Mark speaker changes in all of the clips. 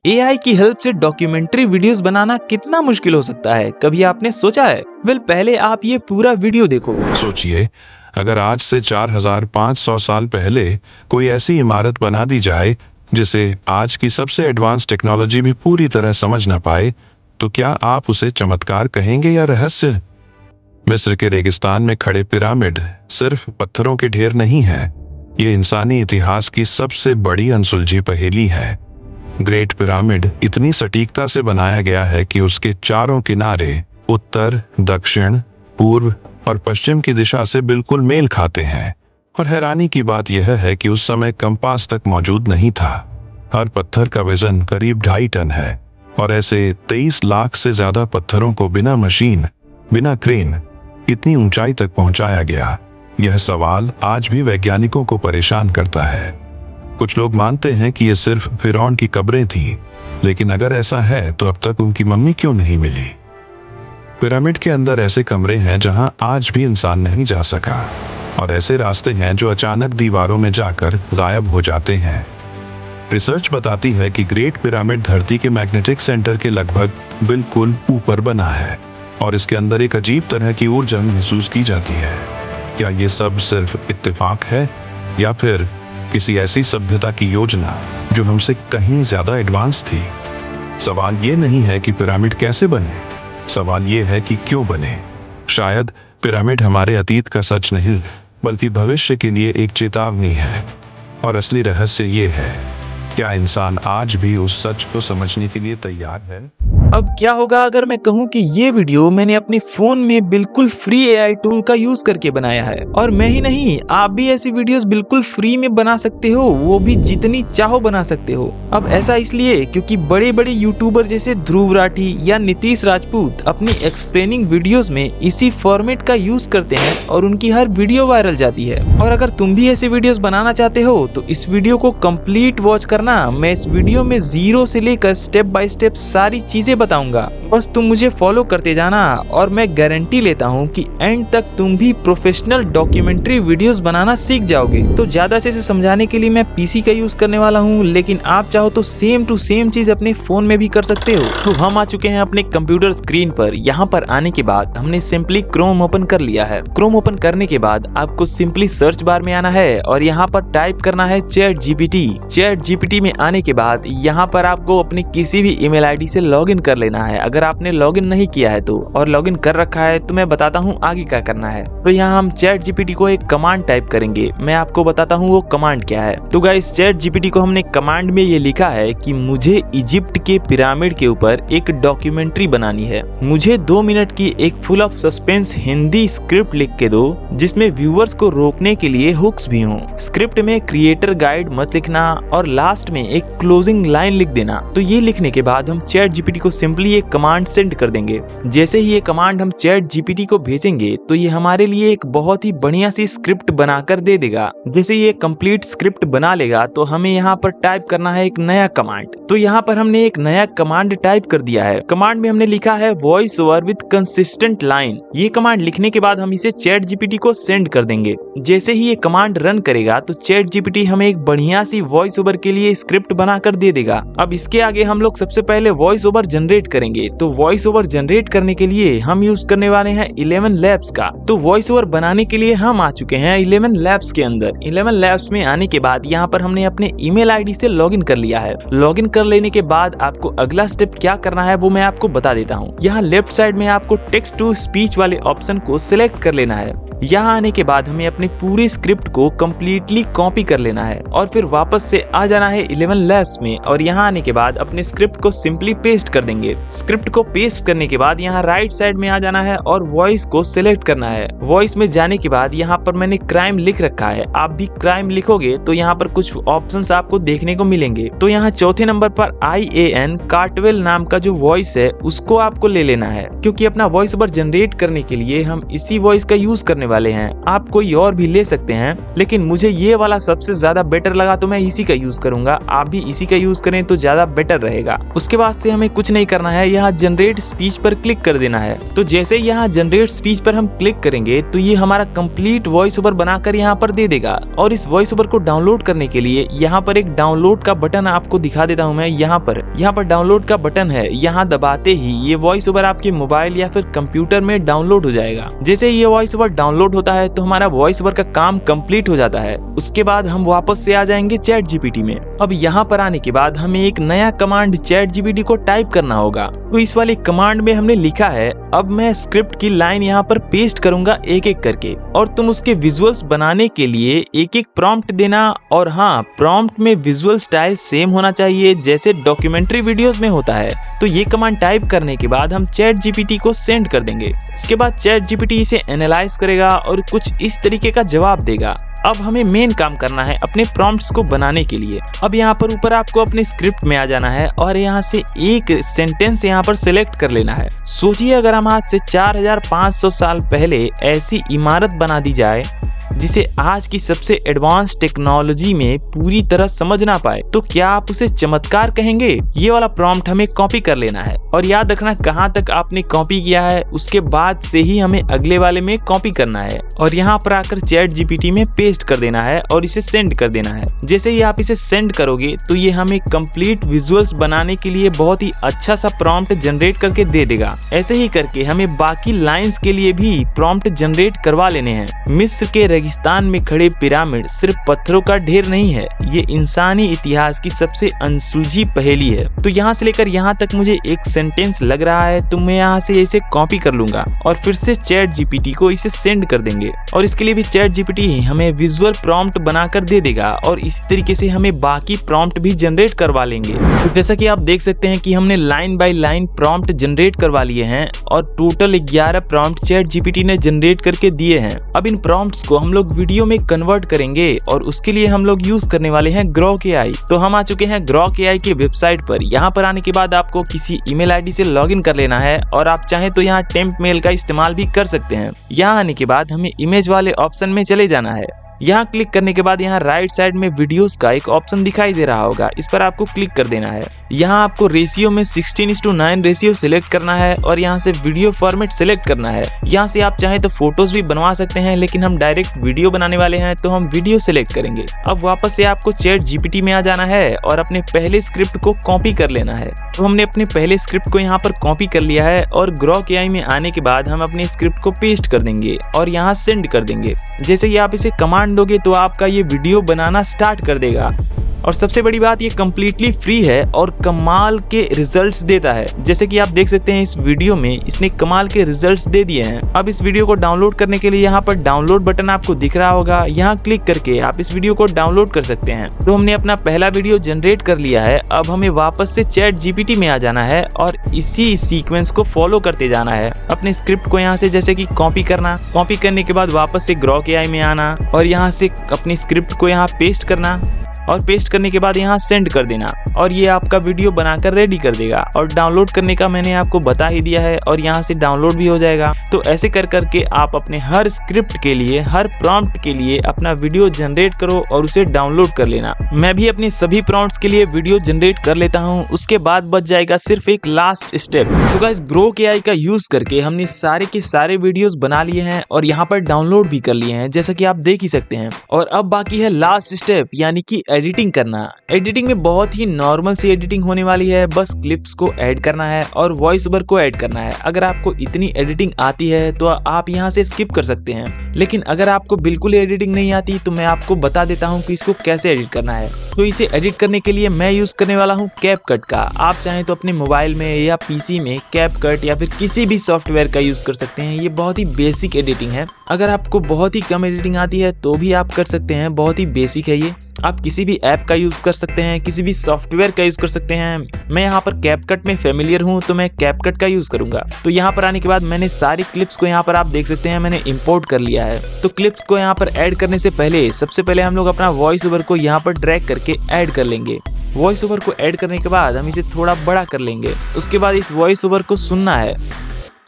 Speaker 1: AI की help से documentary videos बनाना कितना मुश्किल हो सकता है, कभी आपने सोचा है? पहले आप ये पूरा वीडियो देखो।
Speaker 2: सोचिए, अगर आज से 4500 साल पहले कोई ऐसी इमारत बना दी जाए जिसे आज की सबसे एडवांस टेक्नोलॉजी भी पूरी तरह समझ ना पाए, तो क्या आप उसे चमत्कार कहेंगे या रहस्य? मिस्र के रेगिस्तान में खड़े पिरामिड सिर्फ पत्थरों के ढेर नहीं है, ये इंसानी इतिहास की सबसे बड़ी अनसुलझी पहेली है। ग्रेट पिरामिड इतनी सटीकता से बनाया गया है कि उसके चारों किनारे उत्तर, दक्षिण, पूर्व और पश्चिम की दिशा से बिल्कुल मेल खाते हैं। और हैरानी की बात यह है कि उस समय कंपास तक मौजूद नहीं था। हर पत्थर का वजन करीब 2.5 टन है और ऐसे 23 लाख से ज्यादा पत्थरों को बिना मशीन, बिना क्रेन इतनी ऊंचाई तक पहुंचाया गया। यह सवाल आज भी वैज्ञानिकों को परेशान करता है। कुछ लोग मानते हैं कि यह सिर्फ फिरौन की कब्रें थी, लेकिन अगर ऐसा है तो अब तक उनकी मम्मी क्यों नहीं मिली? पिरामिड के अंदर ऐसे कमरे हैं जहां आज भी इंसान नहीं जा सका, और ऐसे रास्ते हैं जो अचानक दीवारों में जाकर गायब हो जाते हैं। रिसर्च बताती है कि ग्रेट पिरामिड धरती के मैग्नेटिक सेंटर के लगभग बिल्कुल ऊपर बना है और इसके अंदर एक अजीब तरह की ऊर्जा महसूस की जाती है। क्या ये सब सिर्फ इत्तेफाक है या फिर किसी ऐसी सभ्यता की योजना जो हमसे कहीं ज्यादा एडवांस थी? सवाल ये नहीं है कि पिरामिड कैसे बने, सवाल ये है कि क्यों बने। शायद पिरामिड हमारे अतीत का सच नहीं, बल्कि भविष्य के लिए एक चेतावनी है। और असली रहस्य ये है, क्या इंसान आज भी उस सच को समझने के लिए तैयार है?
Speaker 1: अब क्या होगा अगर मैं कहूँ कि ये वीडियो मैंने अपने फोन में बिल्कुल फ्री एआई टूल का यूज करके बनाया है। और मैं ही नहीं, आप भी ऐसी वीडियोस बिल्कुल फ्री में बना सकते हो, वो भी जितनी चाहो बना सकते हो। अब ऐसा इसलिए क्योंकि बड़े बड़े यूट्यूबर जैसे ध्रुव राठी या नीतीश राजपूत अपनी एक्सप्लेनिंग वीडियोस में इसी फॉर्मेट का यूज करते हैं और उनकी हर वीडियो वायरल जाती है। और अगर तुम भी ऐसी वीडियोस बनाना चाहते हो तो इस वीडियो को कंप्लीट वॉच करना। मैं इस वीडियो में जीरो से लेकर स्टेप बाय स्टेप सारी चीजें बताऊंगा, बस तुम मुझे फॉलो करते जाना और मैं गारंटी लेता हूँ कि एंड तक तुम भी प्रोफेशनल डॉक्यूमेंट्री वीडियोस बनाना सीख जाओगे। तो ज्यादा से समझाने के लिए मैं पीसी का यूज करने वाला हूँ, लेकिन आप चाहो तो सेम टू सेम चीज अपने फोन में भी कर सकते हो। तो हम आ चुके हैं अपने कंप्यूटर स्क्रीन पर। यहाँ पर आने के बाद हमने सिंपली क्रोम ओपन कर लिया है। क्रोम ओपन करने के बाद आपको सिंपली सर्च बार में आना है और यहाँ पर टाइप करना है चैट जीपीटी। चैट जीपीटी में आने के बाद यहाँ पर आपको अपने किसी भी ईमेल आईडी से लॉगिन कर लेना है। अगर आपने लॉगिन नहीं किया है तो, और लॉगिन कर रखा है तो मैं बताता हूँ आगे क्या करना है। तो यहाँ हम चैट जीपीटी को एक कमांड टाइप करेंगे। मैं आपको बताता हूँ वो कमांड क्या है। तो गाइस, चैट जीपीटी को हमने कमांड में ये लिखा है कि मुझे इजिप्ट के पिरामिड के ऊपर एक डॉक्यूमेंट्री बनानी है। मुझे 2 मिनट की एक full of suspense Hindi script लिख के दो, जिसमें व्यूअर्स को रोकने के लिए हुक्स भी हों। स्क्रिप्ट में क्रिएटर गाइड मत लिखना और लास्ट में एक क्लोजिंग लाइन लिख देना। तो ये लिखने के बाद हम चैट जीपीटी को सिंपली एक कमांड सेंड कर देंगे। जैसे ही ये कमांड हम चैट जीपीटी को भेजेंगे तो ये हमारे लिए एक बहुत ही बढ़िया सी स्क्रिप्ट बनाकर दे देगा। जैसे ये कंप्लीट स्क्रिप्ट बना लेगा तो हमें यहाँ पर टाइप करना है एक नया कमांड। तो यहाँ पर हमने एक नया कमांड टाइप कर दिया है। कमांड में हमने लिखा है voice over with consistent line. ये कमांड लिखने के बाद हम इसे चैट जीपीटी को सेंड कर देंगे। जैसे ही ये कमांड रन करेगा तो चैट जीपीटी हमें एक बढ़िया सी वॉइस ओवर के लिए स्क्रिप्ट बनाकर दे देगा। अब इसके आगे हम लोग सबसे पहले वॉइस ओवर जनरेट करेंगे। तो वॉइस ओवर जनरेट करने के लिए हम यूज करने वाले हैं 11 लैब्स का। तो वॉइस ओवर बनाने के लिए हम आ चुके हैं 11 लैब्स के अंदर। 11 लैब्स में आने के बाद यहाँ पर हमने अपने ईमेल आईडी से लॉगिन कर लिया है। लॉगिन कर लेने के बाद आपको अगला स्टेप क्या करना है वो मैं आपको बता देता हूँ। यहाँ लेफ्ट साइड में आपको टेक्स्ट टू स्पीच वाले ऑप्शन को सिलेक्ट कर लेना है। यहाँ आने के बाद हमें अपने पूरे स्क्रिप्ट को कम्प्लीटली कॉपी कर लेना है और फिर वापस से आ जाना है 11 लैब्स में। और यहाँ आने के बाद अपने स्क्रिप्ट को सिंपली पेस्ट कर देंगे। स्क्रिप्ट को पेस्ट करने के बाद यहाँ राइट साइड में आ जाना है और वॉइस को सिलेक्ट करना है। वॉइस में जाने के बाद यहाँ पर मैंने क्राइम लिख रखा है। आप भी क्राइम लिखोगे तो यहाँ पर कुछ ऑप्शंस आपको देखने को मिलेंगे। तो यहाँ चौथे नंबर पर IAN कार्टवेल नाम का जो वॉइस है उसको आपको ले लेना है, क्योंकि अपना वॉइस ओवर जनरेट करने के लिए हम इसी वॉइस का यूज करने वाले हैं। आप कोई और भी ले सकते हैं, लेकिन मुझे ये वाला सबसे ज्यादा बेटर लगा तो मैं इसी का यूज करूंगा। आप भी इसी का यूज करें तो ज्यादा बेटर रहेगा। उसके बाद से हमें कुछ नहीं करना है, यहाँ जनरेट स्पीच पर क्लिक कर देना है। तो जैसे यहाँ जनरेट स्पीच पर हम क्लिक करेंगे तो ये हमारा कंप्लीट वॉइस ओवर बनाकर यहाँ पर दे देगा। और इस वॉइस ओवर को डाउनलोड करने के लिए यहाँ पर एक डाउनलोड का बटन आपको दिखा देता हूँ मैं। यहाँ पर डाउनलोड का बटन है, यहाँ दबाते ही ये वॉइस ओवर आपके मोबाइल या फिर कंप्यूटर में डाउनलोड हो जाएगा। जैसे ये वॉइस ओवर डाउनलोड होता है तो हमारा वॉइस ओवर का काम कंप्लीट हो जाता है। उसके बाद हम वापस से आ जाएंगे चैट जीपीटी में। अब यहाँ पर आने के बाद हमें एक नया कमांड चैट जीपीटी को टाइप करना होगा। तो इस वाले कमांड में हमने लिखा है, अब मैं स्क्रिप्ट की लाइन यहाँ पर पेस्ट करूंगा एक एक करके, और तुम उसके विजुअल्स बनाने के लिए एक एक प्रॉम्प्ट देना। और हाँ, प्रॉम्प्ट में विजुअल स्टाइल सेम होना चाहिए जैसे डॉक्यूमेंट्री वीडियोस में होता है। तो ये कमांड टाइप करने के बाद हम चैट जीपीटी को सेंड कर देंगे। इसके बाद चैट जीपीटी इसे एनालाइज करेगा और कुछ इस तरीके का जवाब देगा। अब हमें मेन काम करना है अपने प्रॉम्प्ट्स को बनाने के लिए। अब यहाँ पर ऊपर आपको अपने स्क्रिप्ट में आ जाना है और यहाँ से एक सेंटेंस यहाँ पर सिलेक्ट कर लेना है। सोचिए अगर हम आज से 4500 साल पहले ऐसी इमारत बना दी जाए जिसे आज की सबसे एडवांस टेक्नोलॉजी में पूरी तरह समझ ना पाए, तो क्या आप उसे चमत्कार कहेंगे? ये वाला प्रॉम्प्ट हमें कॉपी कर लेना है और याद रखना कहाँ तक आपने कॉपी किया है, उसके बाद से ही हमें अगले वाले में कॉपी करना है और यहाँ पर आकर चैट जीपीटी में पेस्ट कर देना है और इसे सेंड कर देना है। जैसे ही आप इसे सेंड करोगे तो ये हमें कंप्लीट विजुअल्स बनाने के लिए बहुत ही अच्छा सा प्रॉम्प्ट जनरेट करके दे देगा। ऐसे ही करके हमें बाकी लाइंस के लिए भी प्रॉम्प्ट जनरेट करवा लेने हैं। मिस्र के रेगिस्तान में खड़े पिरामिड सिर्फ पत्थरों का ढेर नहीं है, ये इंसानी इतिहास की सबसे अनसुलझी पहेली है। तो यहाँ से लेकर यहाँ तक मुझे एक सेंटेंस लग रहा है, तो मैं यहाँ से इसे कॉपी कर लूंगा और फिर से चैट जीपीटी को इसे सेंड कर देंगे। और इसके लिए भी चैट जीपीटी हमें विजुअल प्रॉम्प्ट बनाकर दे देगा और इसी तरीके से हमें बाकी प्रॉम्प्ट भी जनरेट करवा लेंगे। तो जैसा कि आप देख सकते हैं कि हमने line by line prompt generate करवा लिए हैं और टोटल 11 प्रॉम्प्ट चैट जीपीटी ने जनरेट करके दिए हैं। अब इन प्रॉम्प्ट्स को हम लोग वीडियो में कन्वर्ट करेंगे और उसके लिए हम लोग यूज करने वाले हैं ग्रॉक एआई। तो हम आ चुके हैं ग्रॉक एआई की वेबसाइट पर। यहाँ पर आने के बाद आपको किसी ईमेल आईडी से लॉगिन कर लेना है और आप चाहें तो यहाँ टेम्प मेल का इस्तेमाल भी कर सकते हैं। यहाँ आने के बाद हमें इमेज वाले ऑप्शन में चले जाना है। यहाँ क्लिक करने के बाद यहाँ राइट साइड में वीडियोस का एक ऑप्शन दिखाई दे रहा होगा, इस पर आपको क्लिक कर देना है। यहाँ आपको रेशियो में 16:9 रेशियो सिलेक्ट करना है और यहाँ से वीडियो फॉर्मेट सिलेक्ट करना है। यहाँ से आप चाहें तो फोटोज भी बनवा सकते हैं, लेकिन हम डायरेक्ट वीडियो बनाने वाले हैं तो हम वीडियो सिलेक्ट करेंगे। अब वापस से आपको चैट जीपीटी में आ जाना है और अपने पहले स्क्रिप्ट को कॉपी कर लेना है। तो हमने अपने पहले स्क्रिप्ट को यहाँ पर कॉपी कर लिया है और ग्रॉक एआई में आने के बाद हम अपने स्क्रिप्ट को पेस्ट कर देंगे और यहाँ सेंड कर देंगे। जैसे ही आप इसे कमांड दोगे तो आपका ये वीडियो बनाना स्टार्ट कर देगा। और सबसे बड़ी बात, ये कम्प्लीटली फ्री है और कमाल के रिजल्ट्स देता है। जैसे कि आप देख सकते हैं इस वीडियो में इसने कमाल के रिजल्ट्स दे दिए हैं। अब इस वीडियो को डाउनलोड करने के लिए यहाँ पर डाउनलोड बटन आपको दिख रहा होगा, यहाँ क्लिक करके आप इस वीडियो को डाउनलोड कर सकते हैं। तो हमने अपना पहला वीडियो जनरेट कर लिया है। अब हमें वापस से चैट जीपीटी में आ जाना है और इसी सीक्वेंस को फॉलो करते जाना है। अपने स्क्रिप्ट को यहाँ से जैसे कि कॉपी करना, कॉपी करने के बाद वापस से ग्रॉक एआई में आना और यहाँ से अपनी स्क्रिप्ट को यहाँ पेस्ट करना और पेस्ट करने के बाद यहाँ सेंड कर देना और ये आपका वीडियो बनाकर रेडी कर देगा। और डाउनलोड करने का मैंने आपको बता ही दिया है और यहाँ से डाउनलोड भी हो जाएगा। तो ऐसे कर करके आप अपने हर स्क्रिप्ट के लिए, हर प्रॉम्प्ट के लिए अपना वीडियो जनरेट करो और उसे डाउनलोड कर लेना। मैं भी अपने सभी प्रॉम्प्ट्स के लिए वीडियो जनरेट कर लेता हूँ, उसके बाद बच जाएगा सिर्फ एक last step. So guys, Grok AI का यूज करके हमने सारे के सारे वीडियोस बना लिए हैं और यहाँ पर डाउनलोड भी कर लिए हैं, जैसा कि आप देख ही सकते हैं। और अब बाकी है लास्ट स्टेप, यानी कि एडिटिंग करना। एडिटिंग में बहुत ही नॉर्मल सी एडिटिंग होने वाली है, बस क्लिप्स को ऐड करना है और वॉइस ओवर को ऐड करना है। अगर आपको इतनी एडिटिंग आती है तो आप यहाँ से स्किप कर सकते हैं, लेकिन अगर आपको बिल्कुल एडिटिंग नहीं आती तो मैं आपको बता देता हूँ कि इसको कैसे एडिट करना है। तो इसे एडिट करने के लिए मैं यूज करने वाला हूँ कैपकट का। आप चाहें तो अपने मोबाइल में या पीसी में कैपकट या फिर किसी भी सॉफ्टवेयर का यूज कर सकते हैं। ये बहुत ही बेसिक एडिटिंग है। अगर आपको बहुत ही कम एडिटिंग आती है तो भी आप कर सकते हैं, बहुत ही बेसिक है ये। आप किसी भी ऐप का यूज कर सकते हैं, किसी भी सॉफ्टवेयर का यूज कर सकते हैं। मैं यहाँ पर कैपकट में फेमिलियर हूँ तो मैं कैपकट का यूज करूंगा। तो यहाँ पर आने के बाद मैंने सारी क्लिप्स को यहाँ पर आप देख सकते हैं मैंने इंपोर्ट कर लिया है। तो क्लिप्स को यहाँ पर ऐड करने से पहले सबसे पहले हम लोग अपना वॉइस ओवर को यहाँ पर ड्रैग करके ऐड कर लेंगे। वॉइस ओवर को ऐड करने के बाद हम इसे थोड़ा बड़ा कर लेंगे। उसके बाद इस वॉइस ओवर को सुनना है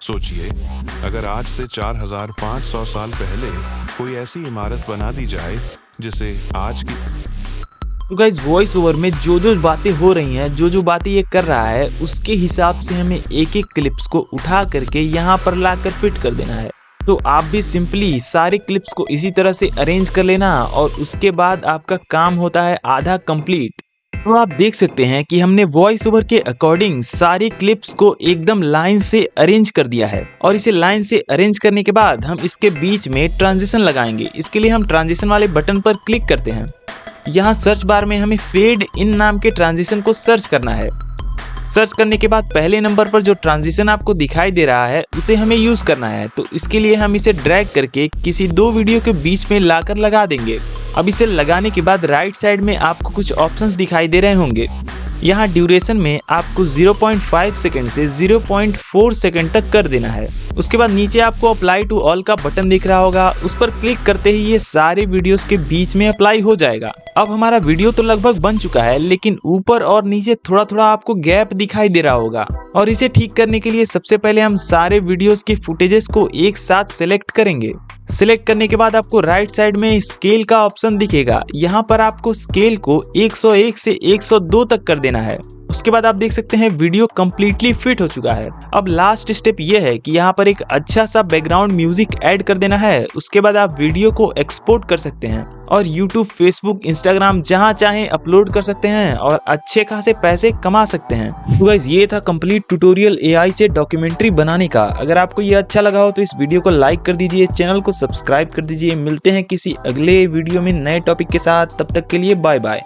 Speaker 2: सोचिए, अगर आज से 4500 साल पहले कोई ऐसी इमारत बना दी जाए जिसे आज की
Speaker 1: तो गाइज वॉइस ओवर में जो जो बातें हो रही हैं, जो जो बातें ये कर रहा है, उसके हिसाब से हमें एक एक क्लिप्स को उठा करके यहाँ पर लाकर फिट कर देना है। तो आप भी सिंपली सारे क्लिप्स को इसी तरह से अरेंज कर लेना और उसके बाद आपका काम होता है आधा कंप्लीट। तो आप देख सकते हैं कि हमने वॉइस ओवर के अकॉर्डिंग सारी क्लिप्स को एकदम लाइन से अरेंज कर दिया है। और इसे लाइन से अरेंज करने के बाद हम इसके बीच में ट्रांजिशन लगाएंगे। इसके लिए हम ट्रांजिशन वाले बटन पर क्लिक करते हैं। यहाँ सर्च बार में हमें फेड इन नाम के ट्रांजिशन को सर्च करना है। सर्च करने के बाद पहले नंबर पर जो ट्रांजिशन आपको दिखाई दे रहा है उसे हमें यूज करना है। तो इसके लिए हम इसे ड्रैग करके किसी दो वीडियो के बीच में लाकर लगा देंगे। अब इसे लगाने के बाद राइट साइड में आपको कुछ ऑप्शंस दिखाई दे रहे होंगे। यहाँ ड्यूरेशन में आपको 0.5 सेकंड से 0.4 सेकंड तक कर देना है। उसके बाद नीचे आपको अप्लाई टू ऑल का बटन दिख रहा होगा, उस पर क्लिक करते ही ये सारे वीडियोस के बीच में अप्लाई हो जाएगा। अब हमारा वीडियो तो लगभग बन चुका है, लेकिन ऊपर और नीचे थोड़ा थोड़ा आपको गैप दिखाई दे रहा होगा। और इसे ठीक करने के लिए सबसे पहले हम सारे वीडियोस के फुटेजेस को एक साथ सिलेक्ट करेंगे। सिलेक्ट करने के बाद आपको राइट साइड में स्केल का ऑप्शन दिखेगा। यहाँ पर आपको स्केल को 101 से 102 तक कर देना है। उसके बाद आप देख सकते हैं वीडियो कंप्लीटली फिट हो चुका है। अब लास्ट स्टेप ये है कि यहाँ पर एक अच्छा सा बैकग्राउंड म्यूजिक ऐड कर देना है। उसके बाद आप वीडियो को एक्सपोर्ट कर सकते हैं और YouTube, Facebook, Instagram जहाँ चाहें अपलोड कर सकते हैं और अच्छे खासे पैसे कमा सकते हैं। तो गाइस ये था कंप्लीट ट्यूटोरियल AI से डॉक्यूमेंट्री बनाने का। अगर आपको ये अच्छा लगा हो तो इस वीडियो को लाइक कर दीजिए, चैनल को सब्सक्राइब कर दीजिए। मिलते हैं किसी अगले वीडियो में नए टॉपिक के साथ, तब तक के लिए बाय बाय।